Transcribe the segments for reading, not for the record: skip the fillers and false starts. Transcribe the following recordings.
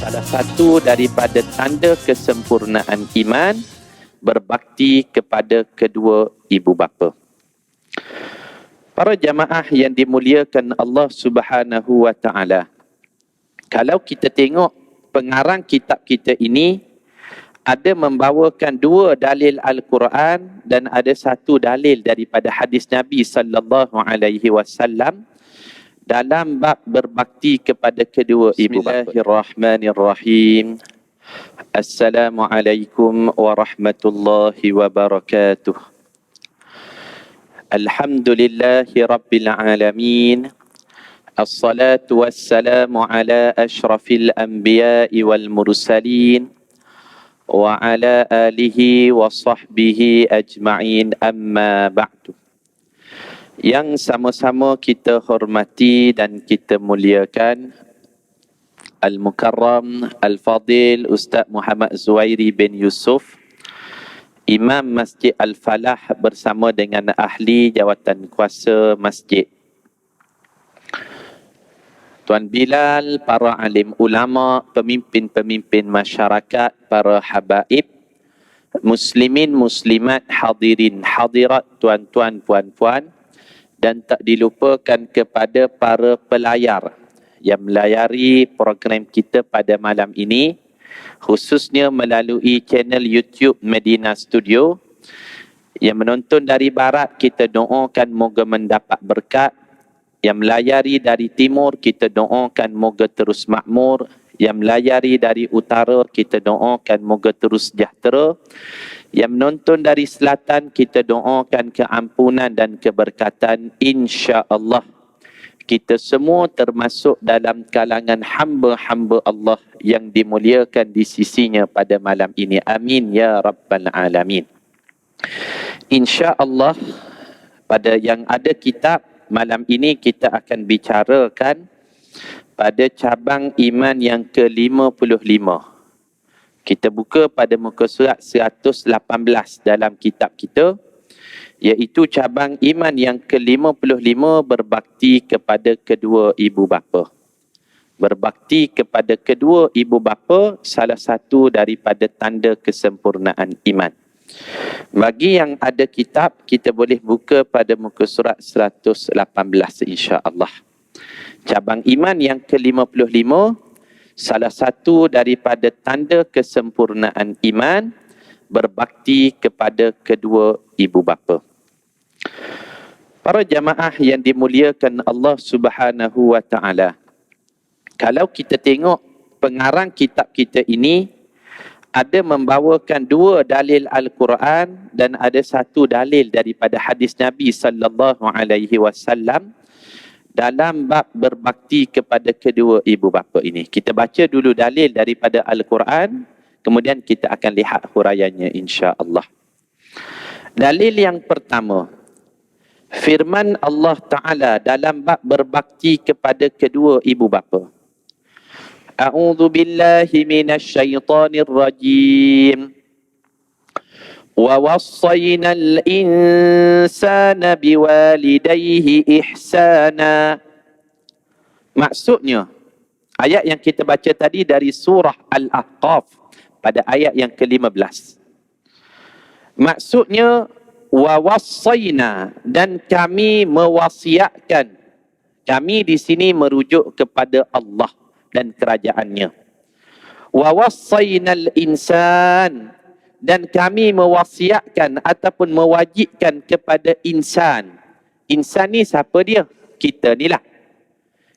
Salah satu daripada tanda kesempurnaan iman berbakti kepada kedua ibu bapa. Para jamaah yang dimuliakan Allah Subhanahu wa taala. Kalau kita tengok pengarang kitab kita ini ada membawakan dua dalil Al-Quran dan ada satu dalil daripada hadis Nabi sallallahu alaihi wasallam dalam bab berbakti kepada kedua ibu bapa. Bismillahirrahmanirrahim. Assalamualaikum warahmatullahi wabarakatuh. Alhamdulillahi rabbil alamin. Assalatu wassalamu ala ashrafil anbiya'i wal mursalin wa ala alihi wa sahbihi ajma'in, amma ba'du. Yang sama-sama kita hormati dan kita muliakan Al-Mukarram Al-Fadil Ustaz Muhammad Zuhairi bin Yusuf, Imam Masjid Al-Falah bersama dengan ahli jawatan kuasa masjid, Tuan Bilal, para alim ulama, pemimpin-pemimpin masyarakat, para habaib, muslimin, muslimat, hadirin, hadirat, tuan-tuan, puan-puan, dan tak dilupakan kepada para pelayar yang melayari program kita pada malam ini, khususnya melalui channel YouTube Medina Studio. Yang menonton dari barat, kita doakan moga mendapat berkat. Yang melayari dari timur, kita doakan moga terus makmur. Yang melayari dari utara, kita doakan moga terus sejahtera. Yang menonton dari selatan, kita doakan keampunan dan keberkatan, insya-Allah. Kita semua termasuk dalam kalangan hamba-hamba Allah yang dimuliakan di sisinya pada malam ini. Amin ya rabbal alamin. Insya-Allah, pada yang ada kitab, malam ini kita akan bicarakan pada cabang iman yang ke-55. Kita buka pada muka surat 118 dalam kitab kita, iaitu cabang iman yang ke-55, berbakti kepada kedua ibu bapa. Berbakti kepada kedua ibu bapa salah satu daripada tanda kesempurnaan iman. Bagi yang ada kitab, kita boleh buka pada muka surat 118 insya-Allah. Cabang iman yang ke-55, salah satu daripada tanda kesempurnaan iman berbakti kepada kedua ibu bapa. Para jamaah yang dimuliakan Allah Subhanahu wa taala. Kalau kita tengok pengarang kitab kita ini ada membawakan dua dalil Al-Quran dan ada satu dalil daripada hadis Nabi sallallahu alaihi wasallam dalam bab berbakti kepada kedua ibu bapa ini. Kita baca dulu dalil daripada Al-Quran, kemudian kita akan lihat huraiannya insya-Allah. Dalil yang pertama, firman Allah Ta'ala dalam bab berbakti kepada kedua ibu bapa. A'udzu billahi minasyaitonir rajim. وَوَصَّيْنَا الْإِنسَانَ بِوَالِدَيْهِ إِحْسَانًا. Maksudnya, ayat yang kita baca tadi dari surah Al-Ahqaf pada ayat yang ke-15. Maksudnya, وَوَصَّيْنَا, dan kami mewasiatkan. Kami di sini merujuk kepada Allah dan kerajaannya. وَوَصَّيْنَا الْإِنسَانَ, dan kami mewasiatkan ataupun mewajibkan kepada insan. Insan ni siapa dia? Kita ni lah.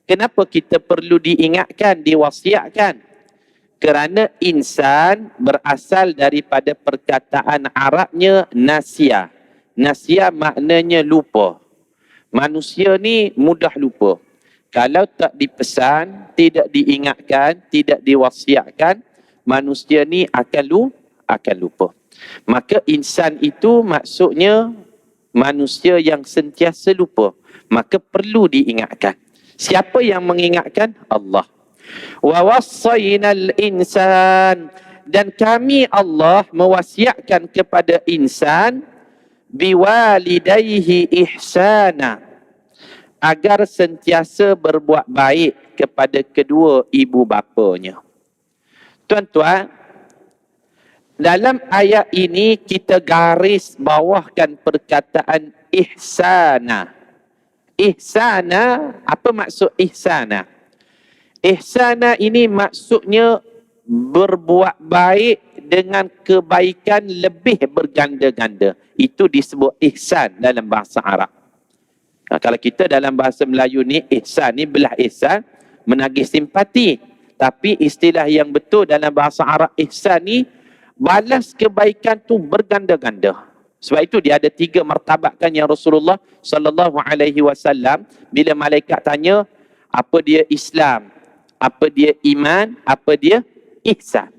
Kenapa kita perlu diingatkan, diwasiatkan? Kerana insan berasal daripada perkataan Arabnya nasia. Nasia maknanya lupa. Manusia ni mudah lupa. Kalau tak dipesan, tidak diingatkan, tidak diwasiatkan, manusia ni akan lupa. Maka insan itu maksudnya manusia yang sentiasa lupa. Maka perlu diingatkan. Siapa yang mengingatkan? Allah. Wa wassaynal insan, dan kami Allah mewasiatkan kepada insan biwalidayhi ihsana, agar sentiasa berbuat baik kepada kedua ibu bapanya. Tuan-tuan, dalam ayat ini kita garis bawahkan perkataan ihsana. Ihsana, apa maksud ihsana? Ihsana ini maksudnya berbuat baik dengan kebaikan lebih berganda-ganda. Itu disebut ihsan dalam bahasa Arab. Kalau kita dalam bahasa Melayu ni, ihsan ni belah ihsan, menagih simpati. Tapi istilah yang betul dalam bahasa Arab ihsan ni, balas kebaikan tu berganda-ganda. Sebab itu dia ada 3 martabat kan yang Rasulullah sallallahu alaihi wasallam bila malaikat tanya apa dia Islam, apa dia iman, apa dia ihsan.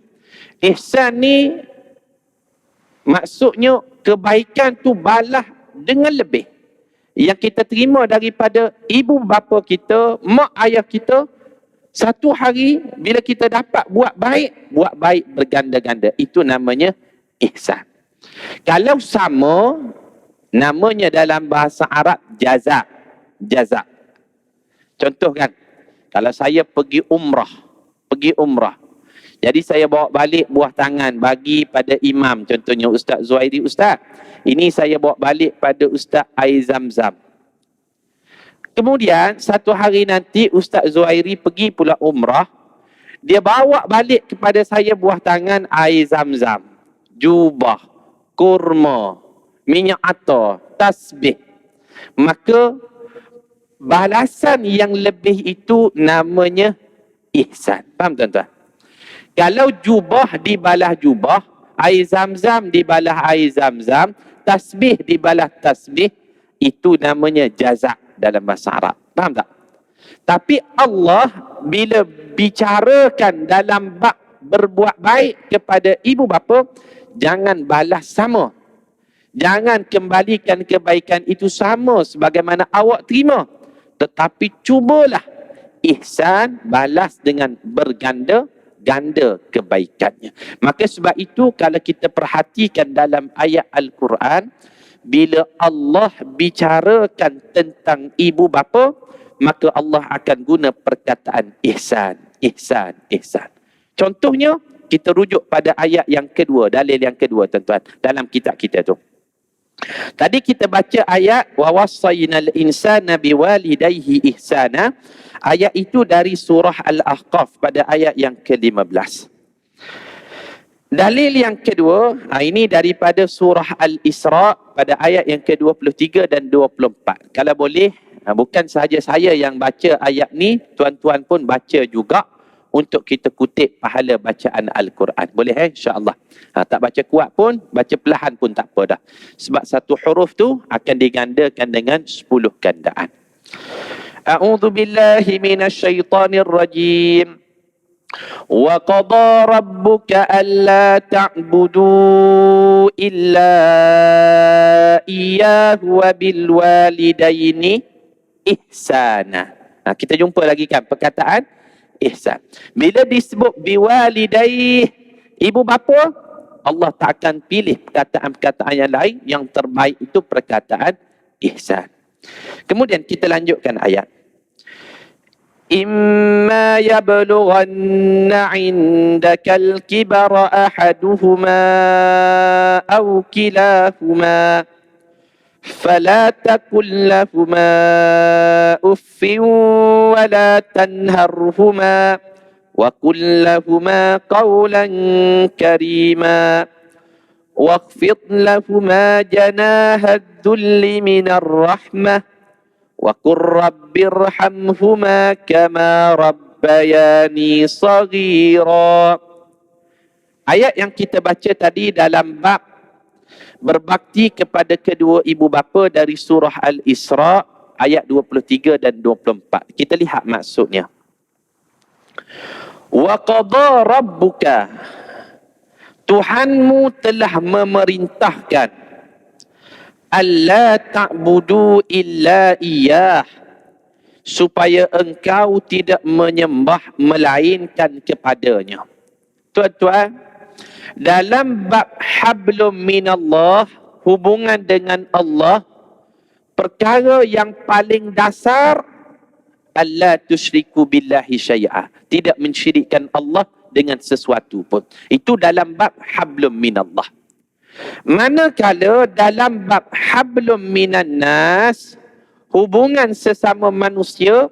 Ihsan ni maksudnya kebaikan tu balas dengan lebih. Yang kita terima daripada ibu bapa kita, mak ayah kita, satu hari bila kita dapat buat baik berganda-ganda. Itu namanya ihsan. Kalau sama, namanya dalam bahasa Arab jaza. Jaza. Contoh kan, kalau saya pergi umrah. Jadi saya bawa balik buah tangan bagi pada imam. Contohnya Ustaz Zuhairi, Ustaz, ini saya bawa balik pada Ustaz air zam-zam. Kemudian satu hari nanti Ustaz Zuhairi pergi pula umrah. Dia bawa balik kepada saya buah tangan air zam-zam, jubah, kurma, minyak atar, tasbih. Maka balasan yang lebih itu namanya ihsan. Faham tuan-tuan? Kalau jubah dibalas jubah, air zam-zam dibalas air zam-zam, tasbih dibalas tasbih, itu namanya jazak dalam bahasa Arab. Faham tak? Tapi Allah bila bicarakan dalam bab berbuat baik kepada ibu bapa, jangan balas sama. Jangan kembalikan kebaikan itu sama sebagaimana awak terima. Tetapi cubalah ihsan, balas dengan berganda-ganda kebaikannya. Maka sebab itu kalau kita perhatikan dalam ayat Al-Quran, bila Allah bicarakan tentang ibu bapa, maka Allah akan guna perkataan ihsan, ihsan, ihsan. Contohnya, kita rujuk pada ayat yang kedua, dalil yang kedua tuan-tuan, dalam kitab kita tu. Tadi kita baca ayat wa wassaynal insana biwalidayhi ihsana. Ayat itu dari surah Al-Ahqaf pada ayat yang ke-15. Dalil yang kedua, ini daripada surah Al-Isra pada ayat yang ke-23 dan 24. Kalau boleh, bukan sahaja saya yang baca ayat ni, tuan-tuan pun baca juga untuk kita kutip pahala bacaan Al-Quran. Boleh insya-Allah. Tak baca kuat pun, baca perlahan pun tak apa dah. Sebab satu huruf tu akan digandakan dengan 10 gandaan. A'udzu billahi minasyaitonir rajim. وَقَضَى رَبُّكَ أَلَّا تَعْبُدُوا إِلَّا إِيَّاهُ وَبِالْوَالِدَيْنِ إِحْسَانًا. Kita jumpa lagi kan perkataan ihsan. Bila disebut biwalidayh, ibu bapa, Allah tak akan pilih perkataan-perkataan yang lain. Yang terbaik itu perkataan ihsan. Kemudian kita lanjutkan ayat. إما يبلغن عندك الكبر أحدهما أو كلاهما فلا تقل لهما أف ولا تنهرهما وقل لهما قولا كريما واخفض لهما جناح الذل من الرحمة وَقُلْ رَبِّ ارْحَمْهُمَا كَمَا رَبَّيَانِي صَغِيرًا. Ayat yang kita baca tadi dalam bab berbakti kepada kedua ibu bapa dari surah Al-Isra ayat 23 dan 24. Kita lihat maksudnya. وَقَضَى رَبُّكَ, Tuhanmu telah memerintahkan, alla ta'budu illa iyyah, supaya engkau tidak menyembah melainkan kepadanya. Tuan-tuan, dalam bab hablum minallah, hubungan dengan Allah, perkara yang paling dasar, alla tusyriku billahi syai'ah, tidak mensyirikkan Allah dengan sesuatu pun. Itu dalam bab hablum minallah. Manakala dalam bab hablum minan nas, hubungan sesama manusia,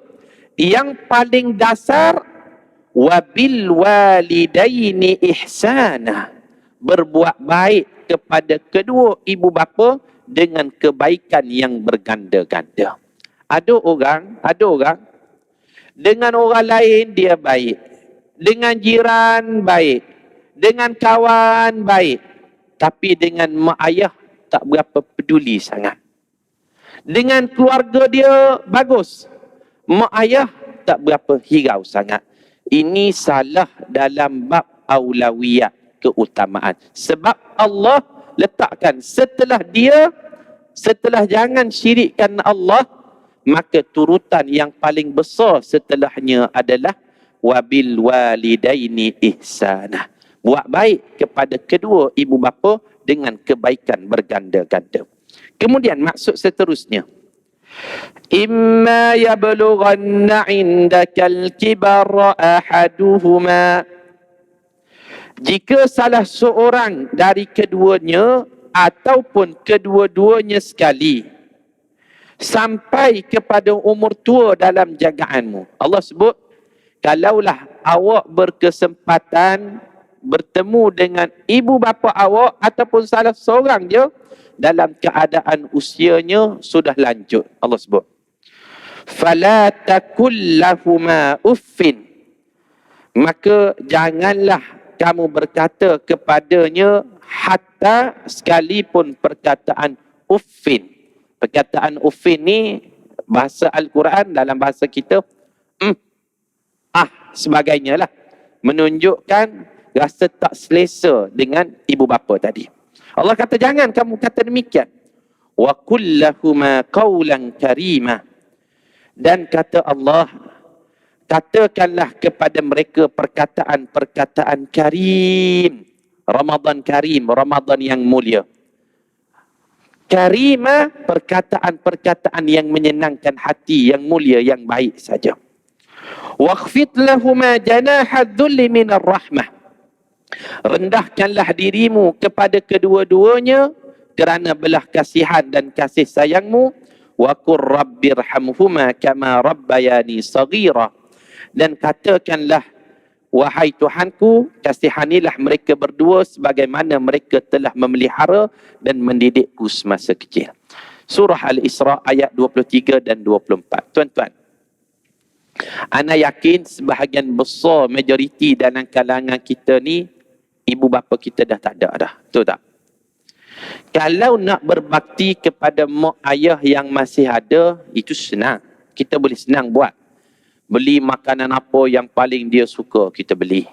yang paling dasar wabil walidaini ihsana, berbuat baik kepada kedua ibu bapa dengan kebaikan yang berganda-ganda. Ada orang dengan orang lain dia baik, dengan jiran baik, dengan kawan baik, tapi dengan mak ayah tak berapa peduli sangat. Dengan keluarga dia bagus, mak ayah tak berapa hirau sangat. Ini salah dalam bab aulawiyat, keutamaan. Sebab Allah letakkan setelah jangan syirikkan Allah, maka turutan yang paling besar setelahnya adalah wabil walidaini ihsanah. Buat baik kepada kedua ibu bapa dengan kebaikan berganda-ganda. Kemudian maksud seterusnya, imma yablughanna 'indakal kibara ahaduhuma, jika salah seorang dari keduanya ataupun kedua-duanya sekali sampai kepada umur tua dalam jagaanmu. Allah sebut, kalaulah awak berkesempatan bertemu dengan ibu bapa awak ataupun salah seorang dia dalam keadaan usianya sudah lanjut, Allah sebut, fala takul lahuma uffin, maka janganlah kamu berkata kepadanya hatta, sekalipun perkataan uffin. Perkataan uffin ni bahasa Al-Quran, dalam bahasa kita sebagainya lah, menunjukkan rasa tak selesa dengan ibu bapa tadi. Allah kata jangan kamu kata demikian. Wa kullahuma qawlan karima, dan kata Allah, katakanlah kepada mereka perkataan-perkataan karim. Ramadan karim, Ramadan yang mulia. Karima, perkataan-perkataan yang menyenangkan hati, yang mulia, yang baik saja. Wakhfid lahuma janaha dhulli minar rahmah, rendahkanlah dirimu kepada kedua-duanya kerana belah kasihan dan kasih sayangmu. Wa qur rabbirhamhuma kama rabbayani saghira, dan katakanlah, wahai Tuhanku, kasihanilah mereka berdua sebagaimana mereka telah memelihara dan mendidikku semasa kecil. Surah Al-Isra ayat 23 dan 24. Tuan-tuan, ana yakin sebahagian besar majoriti dalam kalangan kita ni ibu bapa kita dah tak ada dah. Betul tak? Kalau nak berbakti kepada mak ayah yang masih ada, itu senang. Kita boleh senang buat. Beli makanan apa yang paling dia suka, kita beli.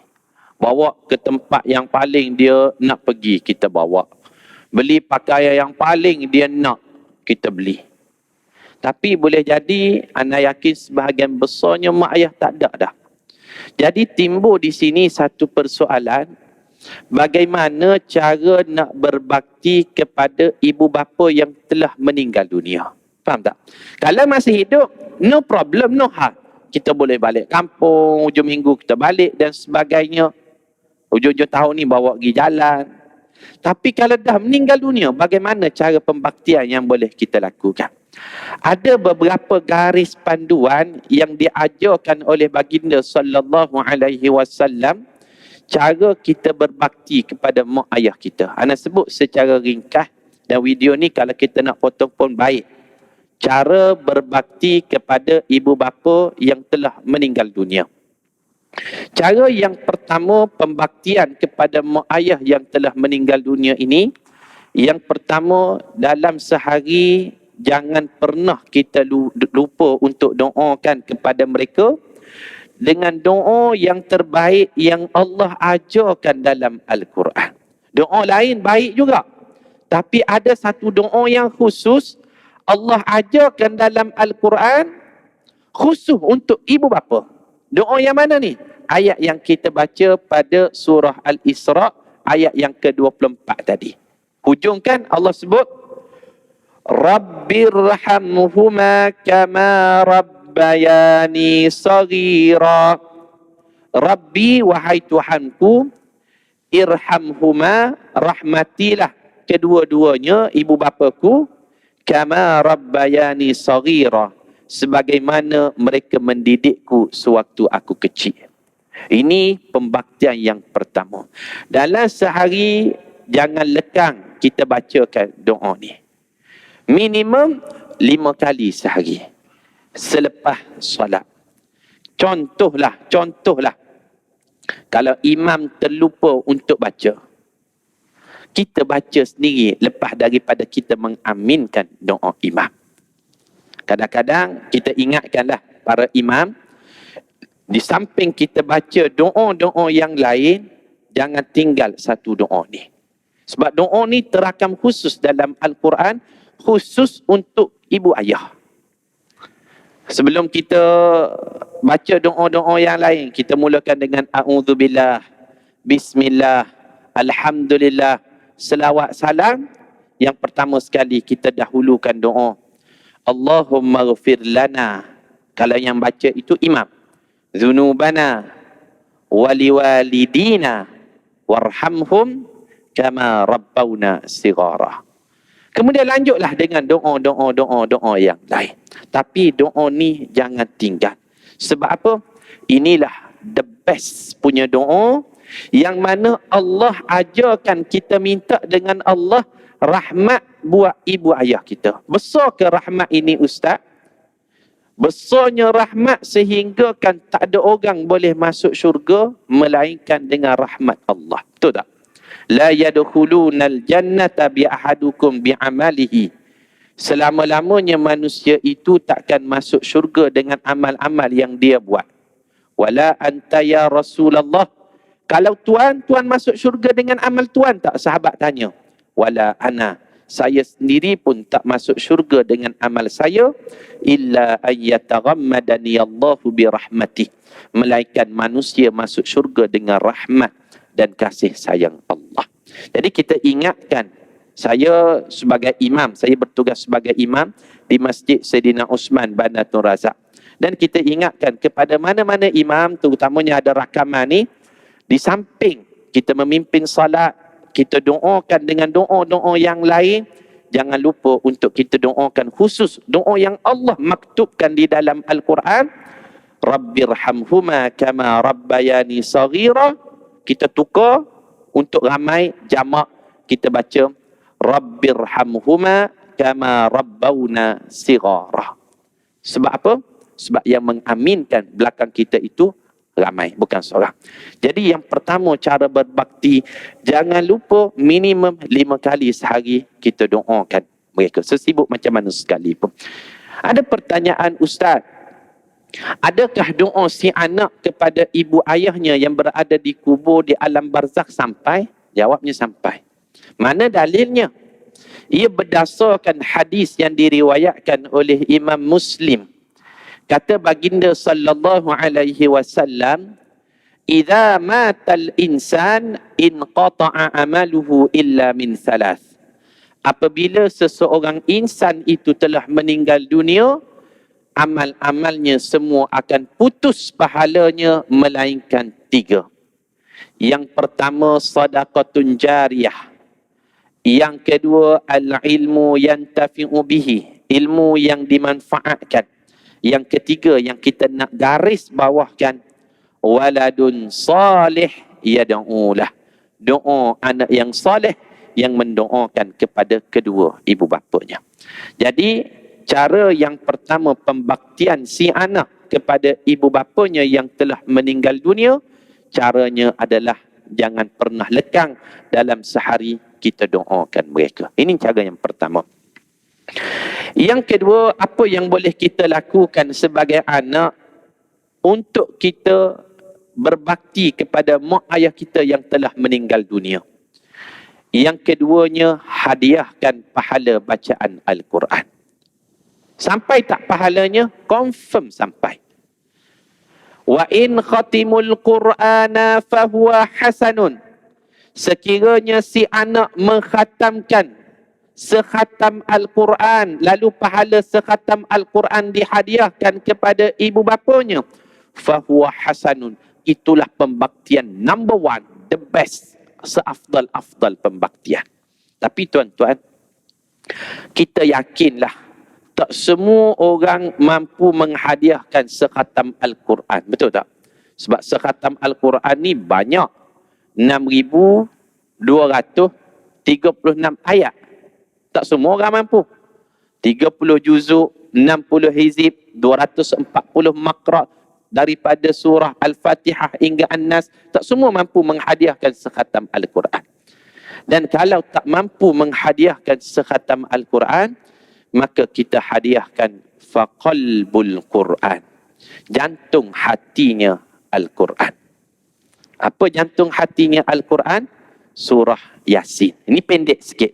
Bawa ke tempat yang paling dia nak pergi, kita bawa. Beli pakaian yang paling dia nak, kita beli. Tapi boleh jadi, anda yakin sebahagian besarnya mak ayah tak ada dah. Jadi timbul di sini satu persoalan, bagaimana cara nak berbakti kepada ibu bapa yang telah meninggal dunia. Faham tak? Kalau masih hidup, no problem, no hard. Kita boleh balik kampung, hujung minggu kita balik dan sebagainya. Hujung-hujung tahun ni bawa pergi jalan. Tapi kalau dah meninggal dunia, bagaimana cara pembaktian yang boleh kita lakukan? Ada beberapa garis panduan yang diajarkan oleh baginda sallallahu alaihi wasallam, cara kita berbakti kepada mak ayah kita. Ana sebut secara ringkas, dan video ni kalau kita nak potong pun baik. Cara berbakti kepada ibu bapa yang telah meninggal dunia. Cara yang pertama, pembaktian kepada mak ayah yang telah meninggal dunia ini, yang pertama, dalam sehari jangan pernah kita lupa untuk doakan kepada mereka dengan doa yang terbaik yang Allah ajarkan dalam Al-Quran. Doa lain baik juga, tapi ada satu doa yang khusus Allah ajarkan dalam Al-Quran khusus untuk ibu bapa. Doa yang mana ni? Ayat yang kita baca pada surah Al-Isra, ayat yang ke-24 tadi. Hujung kan Allah sebut, Rabbirhamhuma kama rabbayani saghira. Rabbi, wahai Tuhanku, irhamhuma, rahmatilah kedua-duanya, ibu bapaku, kama rabbayani saghira, sebagaimana mereka mendidikku sewaktu aku kecil. Ini pembaktian yang pertama. Dalam sehari, jangan lekang kita bacakan doa ni. Minimum 5 kali sehari. Selepas solat. Contohlah. Kalau imam terlupa untuk baca, kita baca sendiri lepas daripada kita mengaminkan doa imam. Kadang-kadang kita ingatkanlah para imam, di samping kita baca doa-doa yang lain, jangan tinggal satu doa ni. Sebab doa ni terakam khusus dalam Al-Quran, khusus untuk ibu ayah. Sebelum kita baca doa-doa yang lain, kita mulakan dengan a'udzubillah, bismillah, alhamdulillah, selawat salam. Yang pertama sekali kita dahulukan doa, Allahumma ghafir lana, kalau yang baca itu imam, dzunubana waliwalidina warhamhum kama rabbawna sighara. Kemudian lanjutlah dengan doa yang lain. Tapi doa ni jangan tinggal. Sebab apa? Inilah the best punya doa, yang mana Allah ajarkan kita minta dengan Allah rahmat buat ibu ayah kita. Besar ke rahmat ini, Ustaz? Besarnya rahmat sehingga kan tak ada orang boleh masuk syurga melainkan dengan rahmat Allah. Betul tak? La yadkhulunal jannata bi ahadukum bi amalihi. Selama-lamanya manusia itu takkan masuk syurga dengan amal-amal yang dia buat. Wala anta ya Rasulullah. Kalau Tuan masuk syurga dengan amal Tuan tak? Sahabat tanya. Wala ana. Saya sendiri pun tak masuk syurga dengan amal saya. Illa ayyataghammadani Allahu bi rahmatih. Melainkan manusia masuk syurga dengan rahmat dan kasih sayang Allah. Jadi kita ingatkan, saya sebagai imam, saya bertugas sebagai imam di Masjid Sayyidina Osman Bandar Tun Razak. Dan kita ingatkan kepada mana-mana imam, terutamanya ada rakaman ni, di samping kita memimpin salat, kita doakan dengan doa-doa yang lain, jangan lupa untuk kita doakan khusus doa yang Allah maktubkan di dalam Al-Quran, Rabbirhamhuma kama rabbayani saghira. Kita tukar untuk ramai jamak, kita baca Rabbirhamhuma kama rabbawna sighara. Sebab apa? Sebab yang mengaminkan belakang kita itu ramai, bukan seorang. Jadi yang pertama, cara berbakti, jangan lupa minimum 5 kali sehari kita doakan mereka, sesibuk macam mana sekalipun. Ada pertanyaan, Ustaz, adakah doa si anak kepada ibu ayahnya yang berada di kubur di alam barzakh sampai? Jawabnya sampai. Mana dalilnya? Ia berdasarkan hadis yang diriwayatkan oleh Imam Muslim. Kata baginda sallallahu alaihi wasallam, "Idza matal insan inqata'a amaluhu illa min thalath." Apabila seseorang insan itu telah meninggal dunia, amal-amalnya semua akan putus pahalanya melainkan 3. Yang pertama, sadaqatun jariyah. Yang kedua, al-ilmu yantafi'u bihi, ilmu yang dimanfaatkan. Yang ketiga yang kita nak garis bawahkan, waladun salih yad'ulah, doa anak yang saleh yang mendoakan kepada kedua ibu bapanya. Jadi cara yang pertama pembaktian si anak kepada ibu bapanya yang telah meninggal dunia, caranya adalah jangan pernah lekang dalam sehari kita doakan mereka. Ini cara yang pertama. Yang kedua, apa yang boleh kita lakukan sebagai anak untuk kita berbakti kepada mak ayah kita yang telah meninggal dunia? Yang keduanya, hadiahkan pahala bacaan Al-Quran. Sampai tak pahalanya? Confirm sampai. Wa in khatimul Qur'ana fahuwa hasanun. Sekiranya si anak mengkhatamkan sekhatam Al-Quran, lalu pahala sekhatam Al-Quran dihadiahkan kepada ibu bapanya, fahuwa hasanun, itulah pembaktian number one, the best, seafdal-afdal pembaktian. Tapi tuan-tuan, kita yakinlah tak semua orang mampu menghadiahkan sekhatam Al-Quran. Betul tak? Sebab sekhatam Al-Quran ni banyak. 6,236 ayat. Tak semua orang mampu. 30 juzuk, 60 hizib, 240 makra daripada surah Al-Fatihah hingga An-Nas. Tak semua mampu menghadiahkan sekhatam Al-Quran. Dan kalau tak mampu menghadiahkan sekhatam Al-Quran, maka kita hadiahkan faqalbul Quran. Jantung hatinya Al-Quran. Apa jantung hatinya Al-Quran? Surah Yasin. Ini pendek sikit.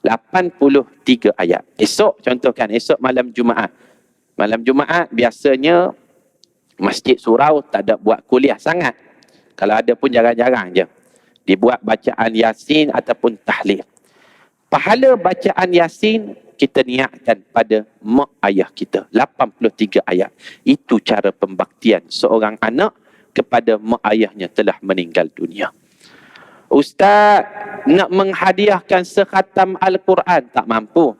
83 ayat. Esok contohkan, esok malam Jumaat. Malam Jumaat biasanya Masjid Surau tak ada buat kuliah sangat. Kalau ada pun jarang-jarang je. Dibuat bacaan Yasin ataupun tahlil. Pahala bacaan Yasin kita niatkan pada mak ayah kita. 83 ayat. Itu cara pembaktian seorang anak kepada mak ayahnya telah meninggal dunia. Ustaz, nak menghadiahkan sekhatam Al-Quran tak mampu.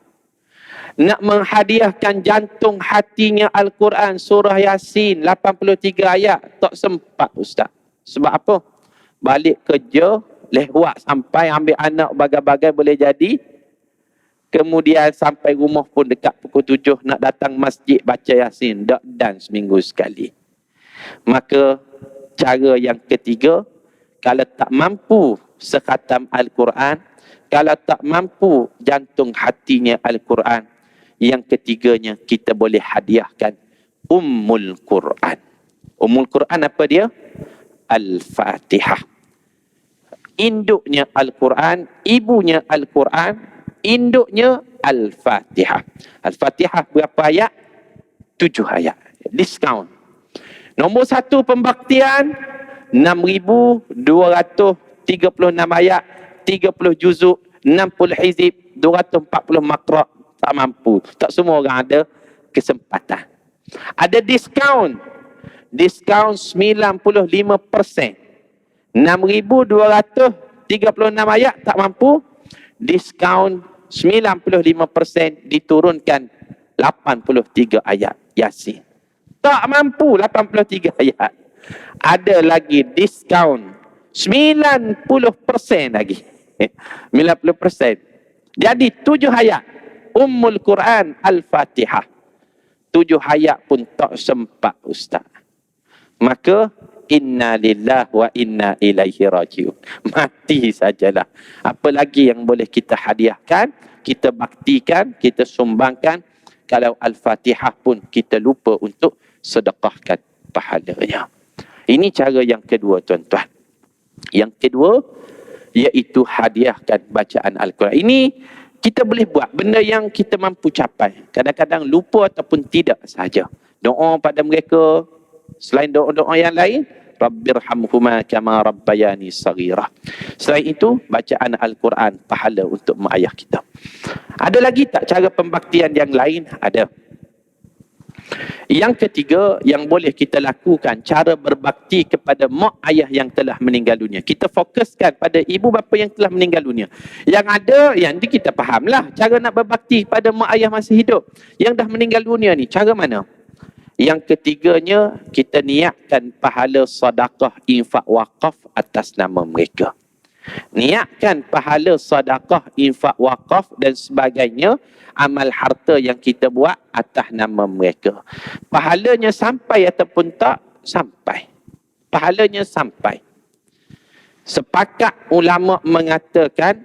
Nak menghadiahkan jantung hatinya Al-Quran, surah Yasin, 83 ayat, tak sempat Ustaz. Sebab apa? Balik kerja, lewat sampai ambil anak bagai-bagai boleh jadi. Kemudian sampai rumah pun dekat pukul 7 nak datang masjid baca Yasin. Tak dan seminggu sekali. Maka cara yang ketiga, kalau tak mampu sekhatam Al-Quran, kalau tak mampu jantung hatinya Al-Quran, yang ketiganya kita boleh hadiahkan Ummul Quran. Ummul Quran apa dia? Al-Fatihah. Induknya Al-Quran, ibunya Al-Quran, induknya Al-Fatihah. Al-Fatihah berapa ayat? 7 ayat. Diskaun. Nombor 1 pembaktian, 6,236 ayat, 30 juzuk, 60 hizib, 240 makra. Tak mampu. Tak semua orang ada kesempatan. Ada diskaun. Diskaun 95%. 6,236 ayat tak mampu. Diskaun 95% diturunkan 83 ayat Yasin. Tak mampu 83 ayat. Ada lagi diskaun 90% lagi. 90%. Jadi 7 ayat. Ummul Quran Al-Fatihah. 7 ayat pun tak sempat Ustaz. Maka inna lillahi wa inna ilaihi rajiun. Mati sajalah. Apa lagi yang boleh kita hadiahkan, kita baktikan, kita sumbangkan. Kalau Al-Fatihah pun kita lupa untuk sedekahkan pahalanya. Ini cara yang kedua tuan-tuan. Yang kedua iaitu hadiahkan bacaan Al-Quran. Ini kita boleh buat benda yang kita mampu capai. Kadang-kadang lupa ataupun tidak sahaja. Doa pada mereka, selain doa-doa yang lain, Rabbirhamhuma kama rabbayani saghira. Selain itu, bacaan Al-Quran pahala untuk mak ayah kita. Ada lagi tak cara pembaktian yang lain? Ada. Yang ketiga yang boleh kita lakukan, cara berbakti kepada mak ayah yang telah meninggal dunia. Kita fokuskan pada ibu bapa yang telah meninggal dunia. Yang ada, yang ni kita fahamlah cara nak berbakti pada mak ayah masih hidup. Yang dah meninggal dunia ni, cara mana? Yang ketiganya, kita niatkan pahala sedekah, infak, wakaf atas nama mereka. Niatkan pahala sedekah, infak, wakaf dan sebagainya, amal harta yang kita buat atas nama mereka. Pahalanya sampai ataupun tak? Sampai. Pahalanya sampai. Sepakat ulama mengatakan,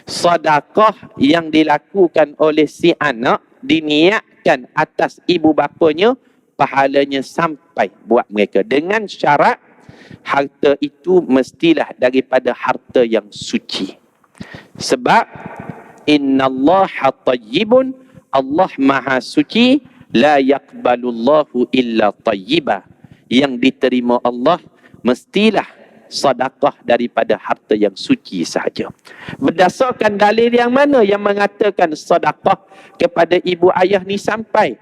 sedekah yang dilakukan oleh si anak diniatkan atas ibu bapanya, pahalanya sampai buat mereka. Dengan syarat, harta itu mestilah daripada harta yang suci. Sebab innallaha tayyibun, Allah maha suci, la yaqbalullahu illa tayyiba. Yang diterima Allah mestilah sedekah daripada harta yang suci sahaja. Berdasarkan dalil yang mana yang mengatakan sedekah kepada ibu ayah ni sampai?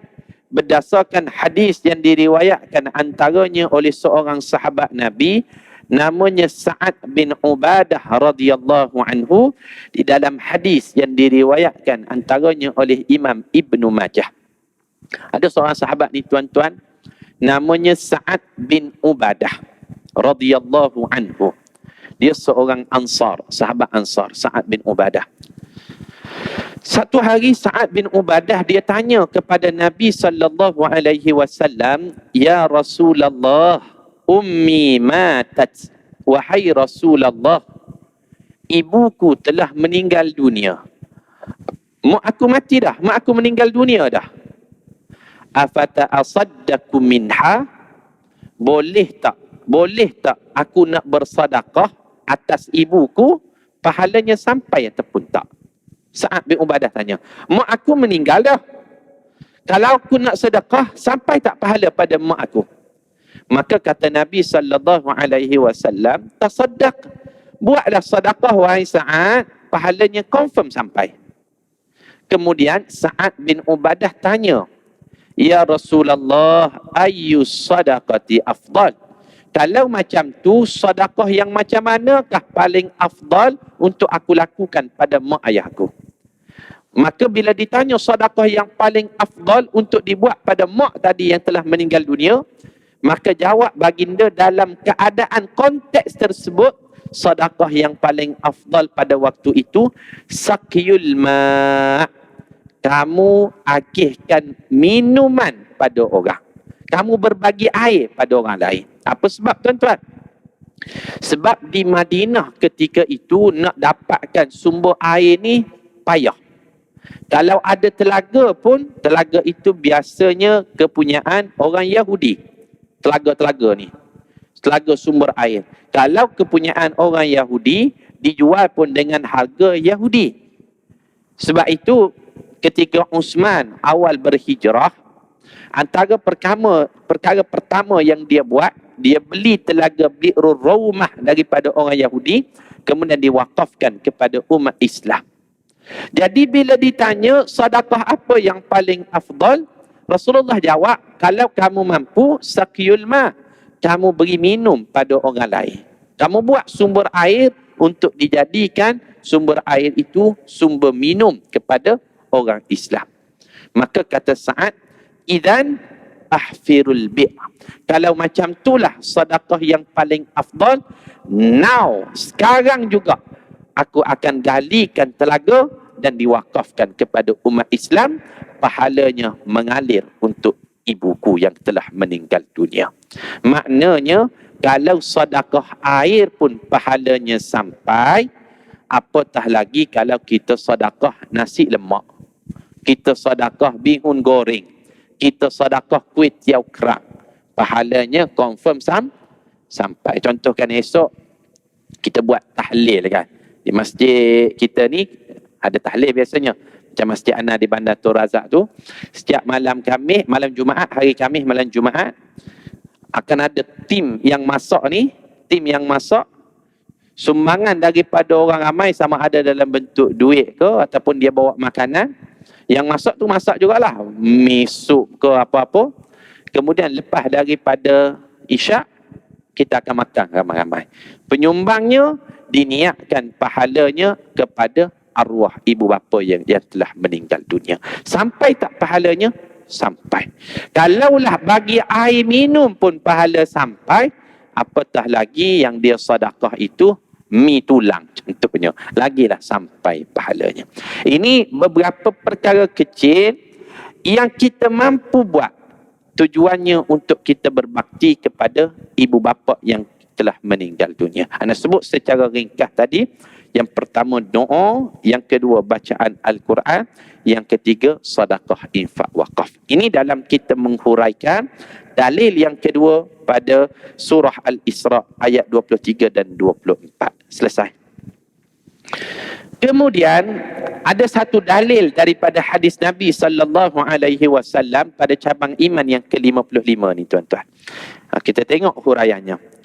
berdasarkan hadis yang diriwayatkan antaranya oleh seorang sahabat Nabi namanya Sa'ad bin Ubadah radhiyallahu anhu, di dalam hadis yang diriwayatkan antaranya oleh Imam Ibnu Majah. Ada seorang sahabat ni tuan-tuan, namanya Sa'ad bin Ubadah radhiyallahu anhu. Dia seorang Ansar, sahabat Ansar, Sa'ad bin Ubadah. Satu hari Sa'ad bin Ubadah dia tanya kepada Nabi sallallahu alaihi wasallam, "Ya Rasulullah, ummi matat." Wahai Rasulullah, ibuku telah meninggal dunia. Mak aku mati dah, mak aku meninggal dunia dah. Afata asaddaqu minha? Boleh tak aku nak bersedekah atas ibuku, pahalanya sampai ataupun tak? Sa'ad bin Ubadah tanya. Mak aku meninggal dah. Kalau aku nak sedekah, sampai tak pahala pada mak aku? Maka kata Nabi sallallahu alaihi wasallam, tasaddaq. Buatlah sedekah wahai Sa'ad, pahalanya confirm sampai. Kemudian Sa'ad bin Ubadah tanya, "Ya Rasulullah, ayyu sadaqati afdal?" Kalau macam tu, sedekah yang macam manakah paling afdal untuk aku lakukan pada mak ayahku? Maka bila ditanya sedekah yang paling afdal untuk dibuat pada mak tadi yang telah meninggal dunia, maka jawab baginda dalam keadaan konteks tersebut, sedekah yang paling afdal pada waktu itu, sakyul ma'. Kamu agihkan minuman pada orang. Kamu berbagi air pada orang lain. Apa sebab tuan-tuan? Sebab di Madinah ketika itu nak dapatkan sumber air ni payah. Kalau ada telaga pun, telaga itu biasanya kepunyaan orang Yahudi. Telaga-telaga ni, telaga sumber air. Kalau kepunyaan orang Yahudi, dijual pun dengan harga Yahudi. Sebab itu ketika Uthman awal berhijrah, antara perkara pertama yang dia buat, dia beli telaga Bi'rul Rawmah daripada orang Yahudi, kemudian diwakafkan kepada umat Islam. Jadi bila ditanya sedekah apa yang paling afdal, Rasulullah jawab, kalau kamu mampu, sakyul ma, kamu beri minum pada orang lain. Kamu buat sumber air untuk dijadikan sumber air itu sumber minum kepada orang Islam. Maka kata Sa'ad, idan ahfirul bi'. Kalau macam itulah sedekah yang paling afdal, now, sekarang juga aku akan galikan telaga dan diwakafkan kepada umat Islam, pahalanya mengalir untuk ibuku yang telah meninggal dunia. Maknanya, kalau sedekah air pun pahalanya sampai, apatah lagi kalau kita sedekah nasi lemak, kita sedekah bihun goreng, kita sedekah kuih tiaw kerang, pahalanya confirm sampai. Contohkan esok kita buat tahlil kan. Di masjid kita ni ada tahlil biasanya. Macam Masjid Ana di Bandar Tun Razak tu, setiap malam Khamis, malam Jumaat, hari Khamis malam Jumaat, akan ada tim yang masak ni, tim yang masak, sumbangan daripada orang ramai, sama ada dalam bentuk duit ke ataupun dia bawa makanan. Yang masak tu masak jugalah, mi sup ke apa-apa. Kemudian lepas daripada Isyak, kita akan makan ramai-ramai. Penyumbangnya diniatkan pahalanya kepada arwah ibu bapa yang telah meninggal dunia. Sampai tak pahalanya? Sampai. Kalaulah bagi air minum pun pahala sampai, apatah lagi yang dia sedekah itu mi tulang contohnya, lagilah sampai pahalanya. Ini beberapa perkara kecil yang kita mampu buat, tujuannya untuk kita berbakti kepada ibu bapa yang telah meninggal dunia. Ana sebut secara ringkas tadi. Yang pertama doa, yang kedua bacaan Al-Quran, yang ketiga sedekah infak wakaf. Ini dalam kita menghuraikan dalil yang kedua pada surah Al-Isra ayat 23 dan 24. Selesai. Kemudian ada satu dalil daripada hadis Nabi sallallahu alaihi wasallam pada cabang iman yang ke-55 ni tuan-tuan. Kita tengok huraiannya.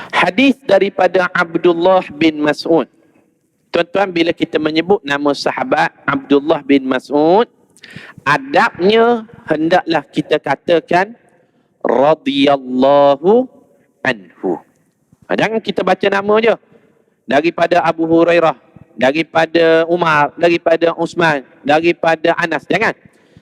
Hadis daripada Abdullah bin Mas'ud. Tuan-tuan, bila kita menyebut nama sahabat Abdullah bin Mas'ud, adabnya hendaklah kita katakan radhiyallahu anhu. Jangan kita baca nama je. Daripada Abu Hurairah, daripada Umar, daripada Uthman, daripada Anas. Jangan.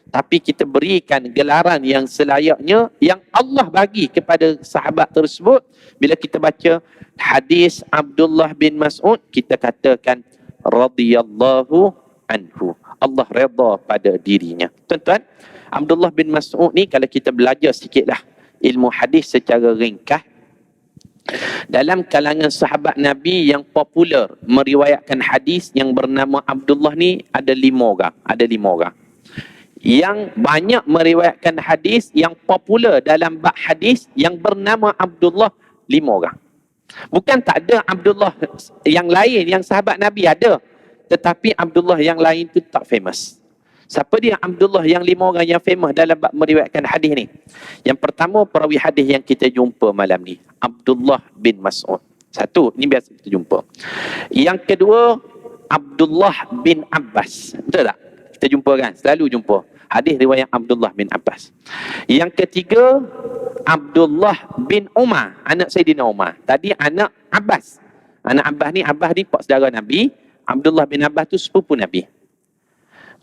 Tapi kita berikan gelaran yang selayaknya yang Allah bagi kepada sahabat tersebut. Bila kita baca hadis Abdullah bin Mas'ud, kita katakan radhiyallahu anhu. Allah redha pada dirinya. Tuan-tuan, Abdullah bin Mas'ud ni kalau kita belajar sikitlah ilmu hadis secara ringkas, dalam kalangan sahabat Nabi yang popular meriwayatkan hadis yang bernama Abdullah ni ada 5 orang. Ada 5 orang. Yang banyak meriwayatkan hadis yang popular dalam bab hadis yang bernama Abdullah 5 orang. Bukan tak ada Abdullah yang lain yang sahabat Nabi ada. Tetapi Abdullah yang lain tu tak famous. Siapa dia Abdullah yang 5 orang yang famous dalam bab meriwayatkan hadis ni? Yang pertama, perawi hadis yang kita jumpa malam ni, Abdullah bin Mas'ud. Satu, ini biasa kita jumpa. Yang kedua, Abdullah bin Abbas. Betul tak? Kita jumpa kan? Selalu jumpa hadis riwayat Abdullah bin Abbas. Yang ketiga, Abdullah bin Umar, anak Sayyidina Umar. Tadi anak Abbas. Anak Abbas ni pak saudara Nabi. Abdullah bin Abbas tu sepupu Nabi.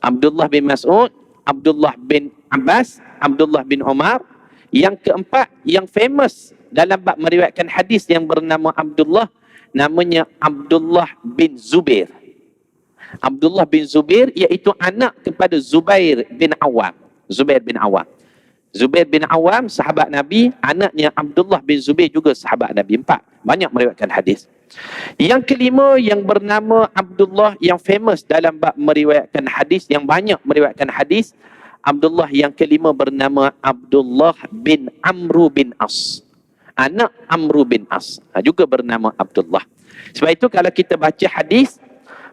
Abdullah bin Mas'ud, Abdullah bin Abbas, Abdullah bin Umar. Yang keempat, yang famous dalam bab meriwayatkan hadis yang bernama Abdullah, namanya Abdullah bin Zubair. Abdullah bin Zubair iaitu anak kepada Zubair bin Awam. Zubair bin Awam. Zubair bin Awam sahabat Nabi, anaknya Abdullah bin Zubair juga sahabat Nabi. 4. Banyak meriwayatkan hadis. Yang kelima yang bernama Abdullah yang famous dalam bab meriwayatkan hadis, yang banyak meriwayatkan hadis, Abdullah yang kelima bernama Abdullah bin Amru bin As. Anak Amru bin As. Juga bernama Abdullah. Sebab itu kalau kita baca hadis,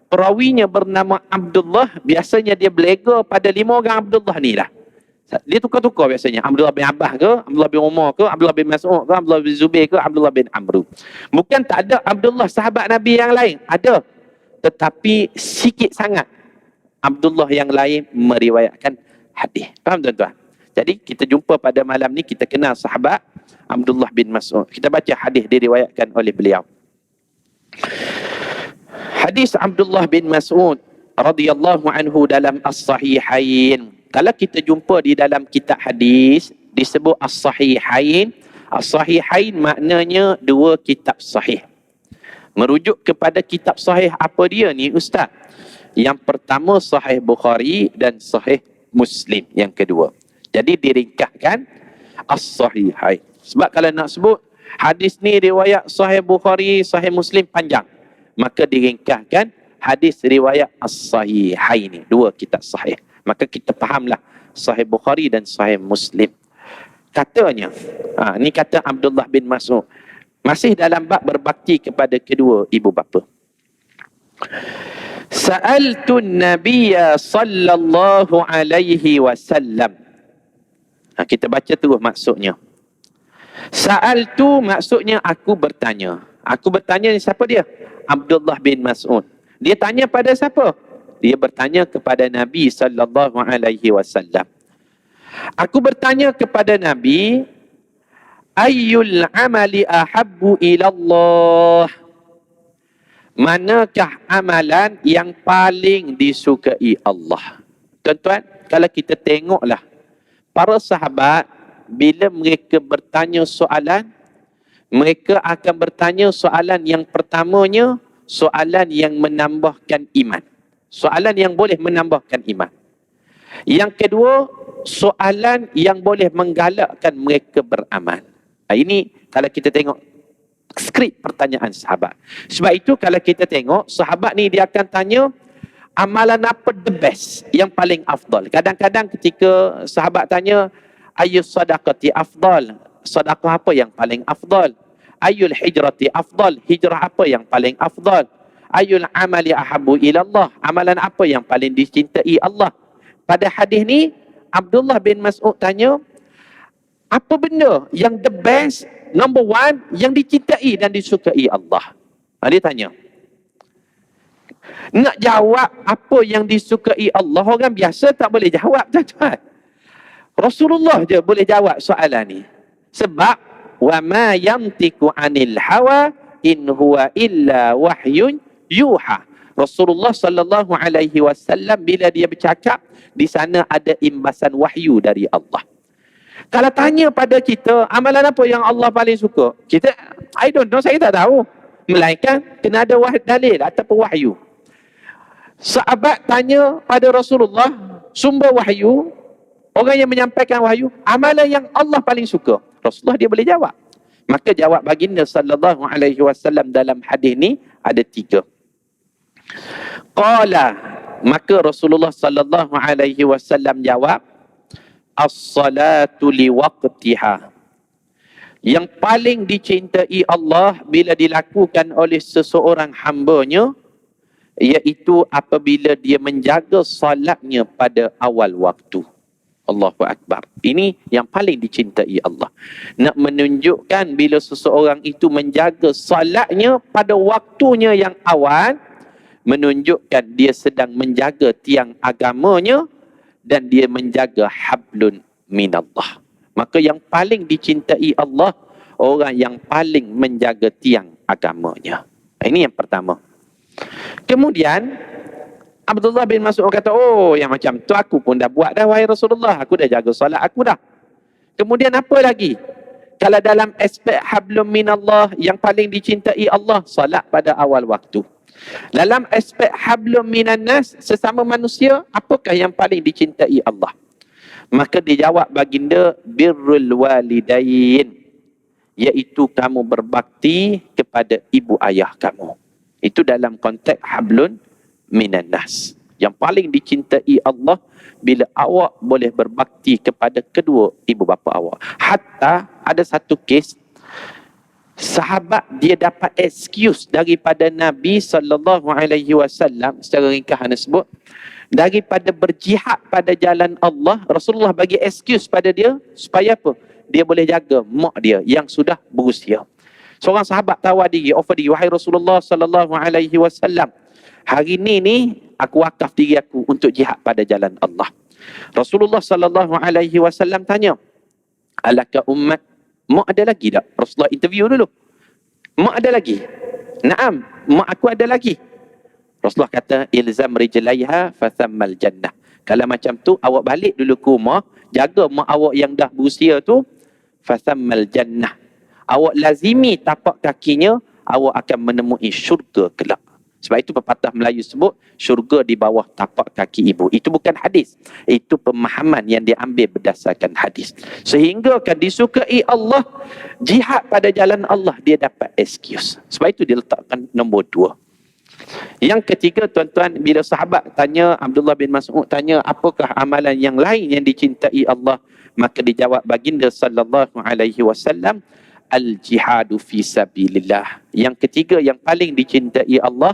perawinya bernama Abdullah, biasanya dia belega pada 5 orang Abdullah ni lah. Dia tukar-tukar biasanya. Abdullah bin Abbas ke, Abdullah bin Umar ke, Abdullah bin Mas'ud ke, Abdullah bin Zubair ke, Abdullah bin Amru. Bukan tak ada Abdullah sahabat Nabi yang lain. Ada. Tetapi sikit sangat Abdullah yang lain meriwayatkan hadis. Faham tuan-tuan? Jadi kita jumpa pada malam ni, kita kenal sahabat Abdullah bin Mas'ud. Kita baca hadis diriwayatkan oleh beliau. Hadis Abdullah bin Mas'ud radhiyallahu anhu dalam As-Sahihain. Kalau kita jumpa di dalam kitab hadis disebut As-Sahihain. As-Sahihain maknanya 2 kitab sahih. Merujuk kepada kitab sahih apa dia ni ustaz? Yang pertama Sahih Bukhari dan Sahih Muslim yang kedua. Jadi diringkaskan As-Sahihain. Sebab kalau nak sebut hadis ni riwayat Sahih Bukhari, Sahih Muslim panjang, maka diringkaskan hadis riwayat As-Sahihain ni, 2 kitab sahih. Maka kita fahamlah Sahih Bukhari dan Sahih Muslim. Katanya, ni kata Abdullah bin Mas'ud, masih dalam bab berbakti kepada kedua ibu bapa. Sa'altu an-nabiyya sallallahu alaihi wasallam. Kita baca terus maksudnya. Sa'altu maksudnya aku bertanya. Aku bertanya ni siapa dia? Abdullah bin Mas'ud. Dia tanya pada siapa? Dia bertanya kepada Nabi sallallahu alaihi wasallam. Aku bertanya kepada Nabi, ayyul amali ahabbu ila Allah? Manakah amalan yang paling disukai Allah? Tuan-tuan, kalau kita tengoklah para sahabat bila mereka bertanya soalan, mereka akan bertanya soalan yang pertamanya, soalan yang menambahkan iman. Soalan yang boleh menambahkan iman. Yang kedua, soalan yang boleh menggalakkan mereka beramal. Ini kalau kita tengok skrip pertanyaan sahabat. Sebab itu kalau kita tengok, sahabat ni dia akan tanya, amalan apa the best, yang paling afdal. Kadang-kadang ketika sahabat tanya, ayyus sadaqati afdal, sedekah apa yang paling afdal? Ayyul hijrati afdal, hijrah apa yang paling afdal? Ayyul amali ahabbu ilallah, amalan apa yang paling dicintai Allah? Pada hadis ni, Abdullah bin Mas'ud tanya, apa benda yang the best, number 1, yang dicintai dan disukai Allah? Dia tanya. Nak jawab apa yang disukai Allah, orang biasa tak boleh jawab, tuan-tuan. Rasulullah je boleh jawab soalan ni. Sebab wa ma yantiqu anil hawa in huwa illa wahyun yuha. Rasulullah sallallahu alaihi wasallam bila dia bercakap, di sana ada imbasan wahyu dari Allah. Kalau tanya pada kita, amalan apa yang Allah paling suka? Kita, I don't know, saya tak tahu. Melainkan kena ada dalil ataupun wahyu. Sahabat tanya pada Rasulullah, sumber wahyu, orang yang menyampaikan wahyu, amalan yang Allah paling suka. Rasulullah dia boleh jawab. Maka jawab baginda sallallahu alaihi wasallam dalam hadis ni ada 3. Qala, maka Rasulullah sallallahu alaihi wasallam jawab, as-salatu liwaqtiha. Yang paling dicintai Allah bila dilakukan oleh seseorang hamba-Nya, iaitu apabila dia menjaga salatnya pada awal waktu. Allahu Akbar. Ini yang paling dicintai Allah. Nak menunjukkan bila seseorang itu menjaga salatnya pada waktunya yang awal, menunjukkan dia sedang menjaga tiang agamanya dan dia menjaga hablun minallah. Maka yang paling dicintai Allah, orang yang paling menjaga tiang agamanya. Ini yang pertama. Kemudian Abdullah bin Mas'ud kata, oh yang macam tu aku pun dah buat dah wahai Rasulullah. Aku dah jaga solat aku dah. Kemudian apa lagi? Kalau dalam aspek hablum minallah, yang paling dicintai Allah, solat pada awal waktu. Dalam aspek hablum minan nas, sesama manusia, apakah yang paling dicintai Allah? Maka dijawab baginda, birrul walidain, iaitu kamu berbakti kepada ibu ayah kamu. Itu dalam konteks hablun minan nas. Yang paling dicintai Allah bila awak boleh berbakti kepada kedua ibu bapa awak. Hatta ada satu kes, sahabat dia dapat excuse daripada Nabi sallallahu alaihi wasallam, secara ringkas anda sebut, daripada berjihad pada jalan Allah. Rasulullah bagi excuse pada dia supaya apa? Dia boleh jaga mak dia yang sudah berusia. Seorang sahabat tawar diri, offer diri, wahai Rasulullah sallallahu alaihi wasallam, hari ni aku wakaf diri aku untuk jihad pada jalan Allah. Rasulullah sallallahu alaihi wasallam tanya, alaka ummat, mak ada lagi tak? Rasulullah interview dulu. Mak ada lagi? Naam, mak aku ada lagi. Rasulullah kata, ilzam rijlaiha fathammal jannah. Kalau macam tu, awak balik dulu ke rumah, jaga mak awak yang dah berusia tu, fathammal jannah. Awak lazimi tapak kakinya, awak akan menemui syurga kelak. Sebab itu pepatah Melayu sebut, syurga di bawah tapak kaki ibu. Itu bukan hadis. Itu pemahaman yang diambil berdasarkan hadis. Sehingga kan disukai Allah, jihad pada jalan Allah, dia dapat excuse. Sebab itu dia letakkan nombor 2. Yang ketiga, tuan-tuan, bila sahabat tanya, Abdullah bin Mas'ud tanya, apakah amalan yang lain yang dicintai Allah? Maka dijawab baginda sallallahu alaihi wasallam, al-jihadu fi sabilillah. Yang ketiga yang paling dicintai Allah,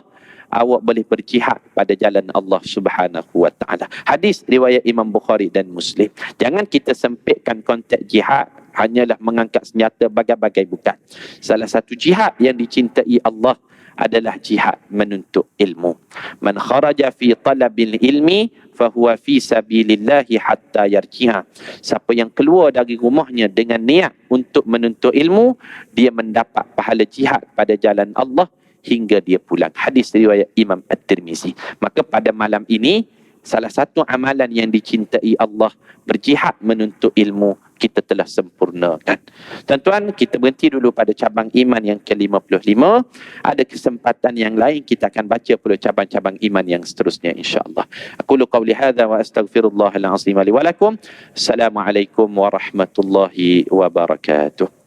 awak boleh berjihad pada jalan Allah Subhanahu wa taala. Hadis riwayat Imam Bukhari dan Muslim. Jangan kita sempitkan konteks jihad hanyalah mengangkat senjata, bagai-bagai, bukan. Salah satu jihad yang dicintai Allah adalah jihad menuntut ilmu. Man kharaja fi talabil ilmi fahuwa fi sabilillahi hatta yarjiha. Siapa yang keluar dari rumahnya dengan niat untuk menuntut ilmu, dia mendapat pahala jihad pada jalan Allah hingga dia pulang. Hadis riwayat Imam At-Tirmizi. Maka pada malam ini, salah satu amalan yang dicintai Allah, berjihad menuntut ilmu, kita telah sempurnakan. Tuan-tuan, kita berhenti dulu pada cabang iman yang ke-55. Ada kesempatan yang lain, kita akan baca pula cabang-cabang iman yang seterusnya, insya-Allah. Aqulu qawli hadza wa astaghfirullahal azim li wa lakum. Assalamualaikum warahmatullahi wabarakatuh.